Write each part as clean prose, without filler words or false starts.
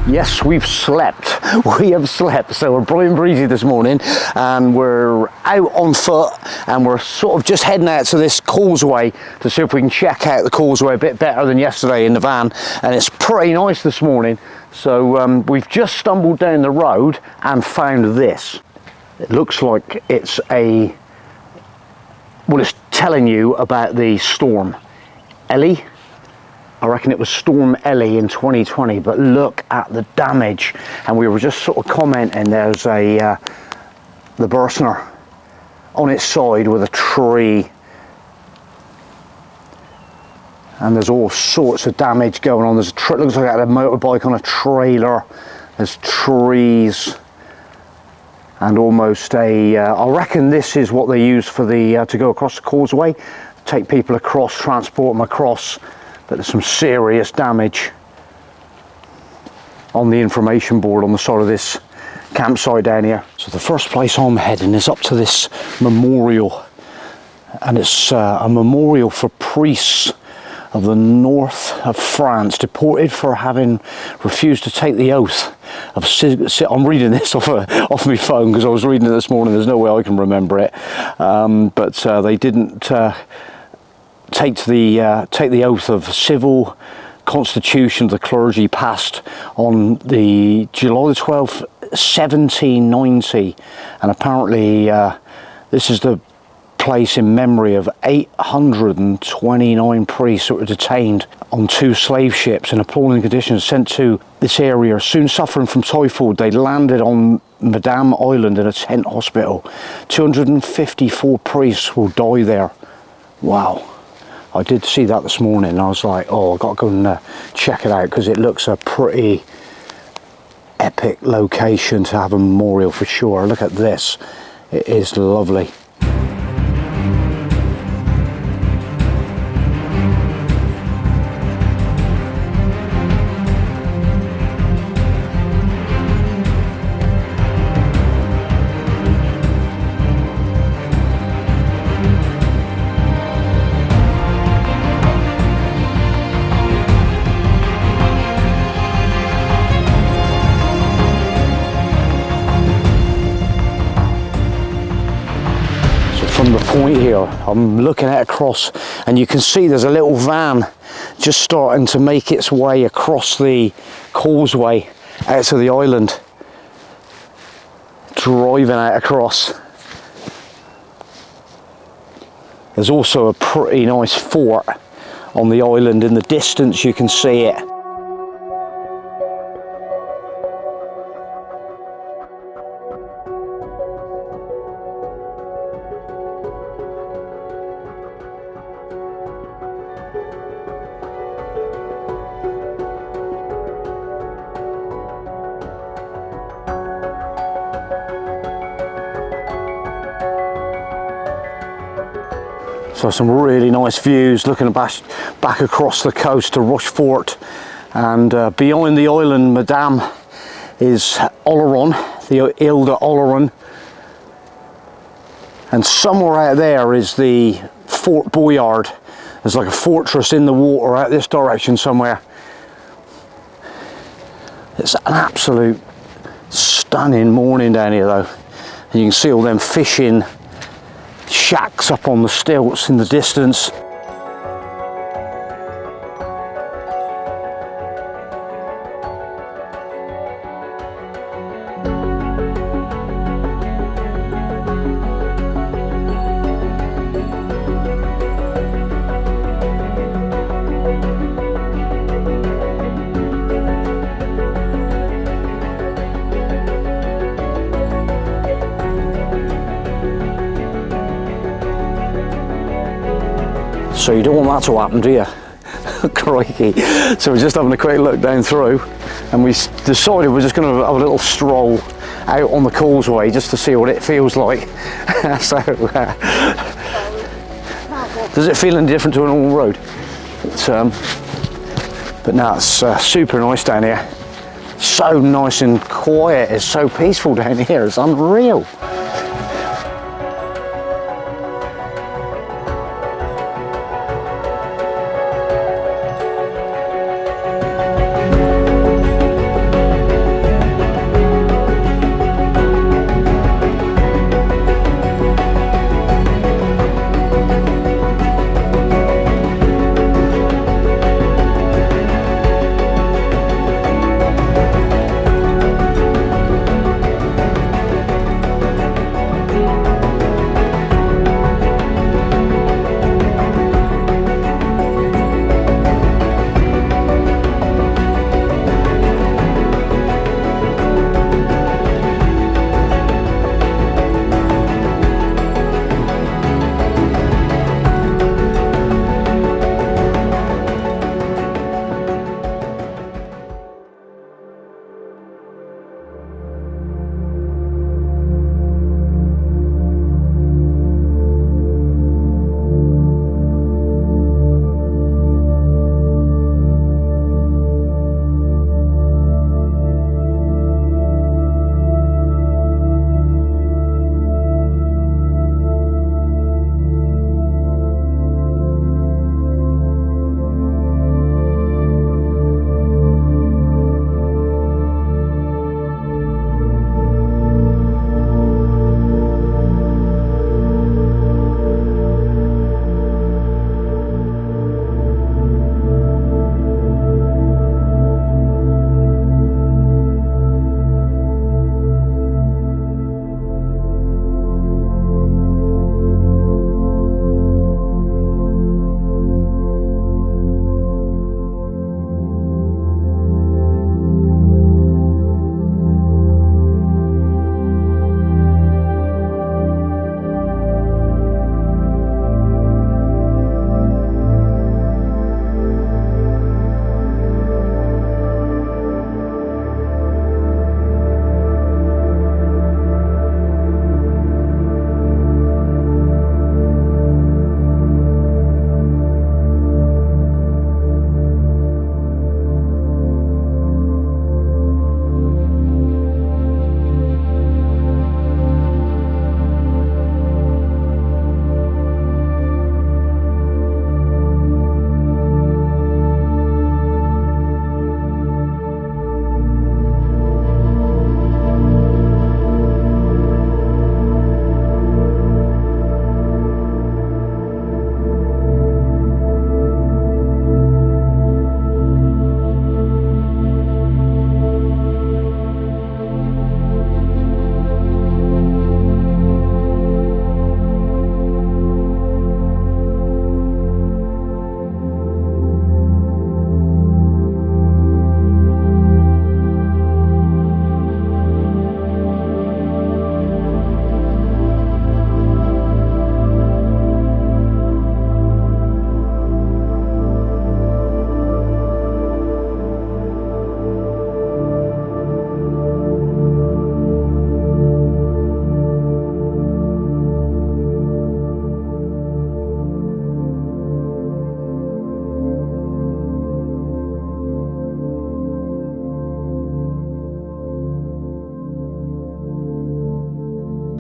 Yes, we've slept. We have slept. So we're bright and breezy this morning, and we're out on foot, and we're sort of just heading out to this causeway to see if we can check out the causeway a bit better than yesterday in the van. And it's pretty nice this morning. So we've just stumbled down the road and found this. It looks like it's a, well, it's telling you about the storm Ellie. I reckon it was Storm Ellie in 2020, but look at the damage. And we were just sort of commenting, there's a the Bursner on its side with a tree, and there's all sorts of damage going on. There's a looks like it had a motorbike on a trailer. There's trees and almost a I reckon this is what they use for the to go across the causeway, take people across, transport them across. But there's some serious damage on the information board on the side of this campsite down here. So the first place I'm heading is up to this memorial, and it's a memorial for priests of the north of France deported for having refused to take the oath of I'm reading this off my phone because I was reading it this morning. There's no way I can remember it, but they didn't take the oath of civil constitution of the clergy passed on the July the 12th 1790, and apparently this is the place in memory of 829 priests that were detained on 2 slave ships in appalling conditions, sent to this area. Soon suffering from typhoid, they landed on Madame Island in a tent hospital. 254 priests will die there. Wow. I did see that this morning, and I was like, oh, I've got to go and check it out, because it looks a pretty epic location to have a memorial for sure. Look at this. It is lovely. From the point here, I'm looking at across, and you can see there's a little van just starting to make its way across the causeway out to the island, driving out across. There's also a pretty nice fort on the island. In the distance you can see it. So some really nice views looking back across the coast to Rochefort, and beyond the island Madame is Oloron, the Ile de Oloron, and somewhere out there is the Fort Boyard. There's like a fortress in the water out this direction somewhere. It's an absolute stunning morning down here though, and you can see all them fishing shacks up on the stilts in the distance. So you don't want that to happen, do you? Crikey. So we're just having a quick look down through, and we decided we're just going to have a little stroll out on the causeway just to see what it feels like. So does it feel any different to a normal road? But no, it's super nice down here. So nice and quiet. It's so peaceful down here. It's unreal.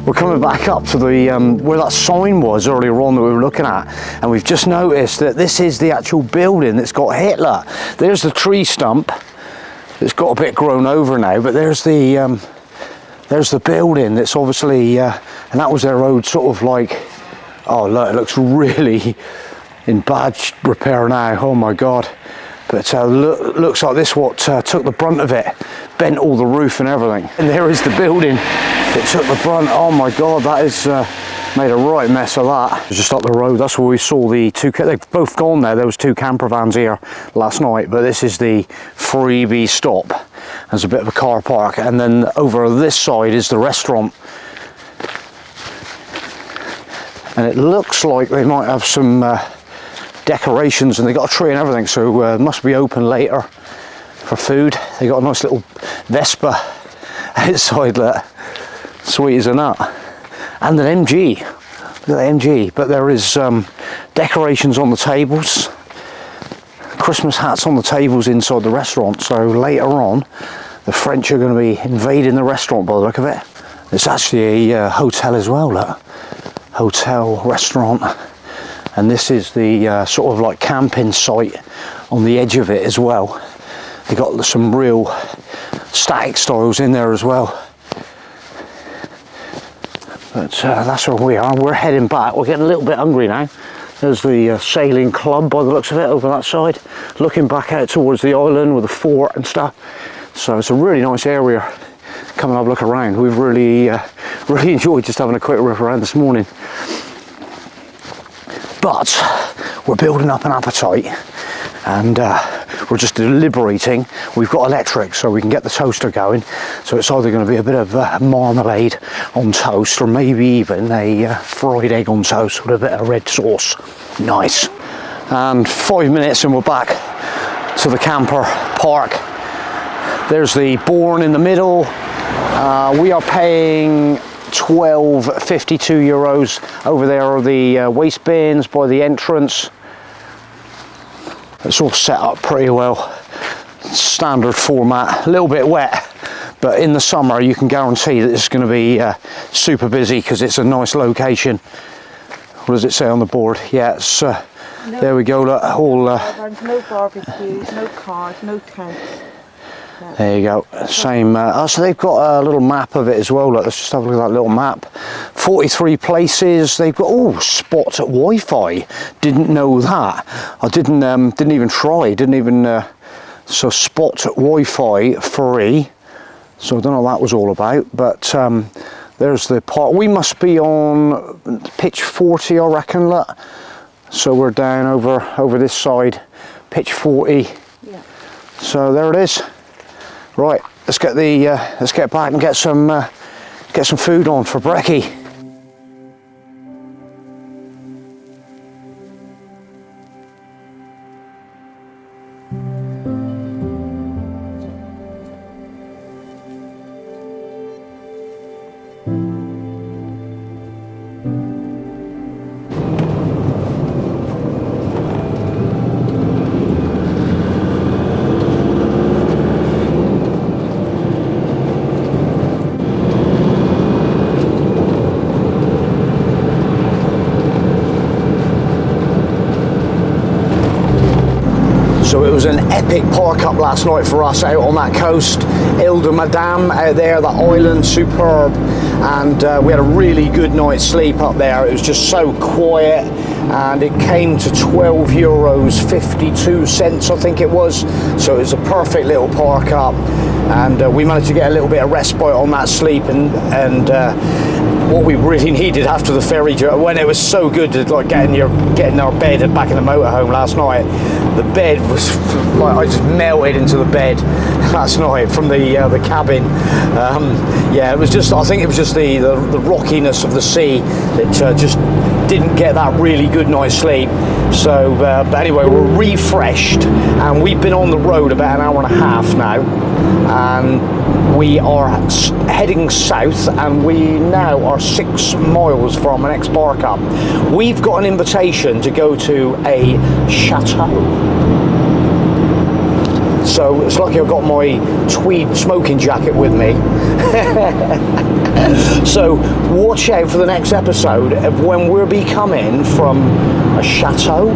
we're coming back up to the where that sign was earlier on that we were looking at, and we've just noticed that this is the actual building that's got Hitler. There's the tree stump. It's got a bit grown over now, but there's the building that's obviously, and that was their road, sort of like, oh look, it looks really in bad repair now, oh my god. But looks like this what took the brunt of it, bent all the roof and everything. And there is the building that took the brunt, oh my god, that is made a right mess of that. Just up the road, that's where we saw the two, they've both gone there, there was two camper vans here last night, but this is the freebie stop. There's a bit of a car park, and then over this side is the restaurant. And it looks like they might have some decorations, and they got a tree and everything, so it must be open later for food. They got a nice little Vespa outside that, sweet as a nut. And an MG, look at the MG, but there is decorations on the tables, Christmas hats on the tables inside the restaurant, so later on the French are going to be invading the restaurant by the look of it. It's actually a hotel as well, look. Hotel, restaurant, and this is the sort of like camping site on the edge of it as well. They got some real static styles in there as well. But that's where we are. We're heading back. We're getting a little bit hungry now. There's the sailing club by the looks of it over that side, looking back out towards the island with the fort and stuff. So it's a really nice area. Come and have a look around. We've really enjoyed just having a quick riff around this morning. But we're building up an appetite, and we're just deliberating. We've got electric, so we can get the toaster going. So it's either going to be a bit of marmalade on toast, or maybe even a fried egg on toast with a bit of red sauce. Nice. And 5 minutes and we're back to the camper park. There's the Bourne in the middle. We are paying €12.52. Over there are the waste bins by the entrance. It's all set up pretty well. Standard format, a little bit wet, but in the summer you can guarantee that it's going to be super busy because it's a nice location. What does it say on the board? Yeah, it's there we go. Look, all no barbecues, no cars, no tents. Yeah. There you go. Same. So they've got a little map of it as well. Look, let's just have a look at that little map. 43 places. They've got spot Wi-Fi. Didn't know that. I didn't even try. Didn't even. So spot Wi-Fi free. So I don't know what that was all about. But there's the part. We must be on pitch 40, I reckon. Look. So we're down over this side, pitch 40. Yeah. So there it is. Right, let's get back and get some food on for brekkie. So it was an epic park up last night for us out on that coast. Ile de Madame out there, that island, superb. And we had a really good night's sleep up there. It was just so quiet, and it came to €12.52, I think it was. So it was a perfect little park up, and we managed to get a little bit of respite on that sleep, and what we really needed after the ferry journey, when it was so good to like getting our bed back in the motorhome last night. The bed was like, I just melted into the bed last night from the cabin. Yeah, it was just, I think it was just the rockiness of the sea that just didn't get that really good night's sleep. So but anyway, we're refreshed, and we've been on the road about an hour and a half now, and we are heading south, and we now are 6 miles from an ex-bar cup. We've got an invitation to go to a chateau. So it's lucky I've got my tweed smoking jacket with me. So watch out for the next episode of when we'll be coming from a chateau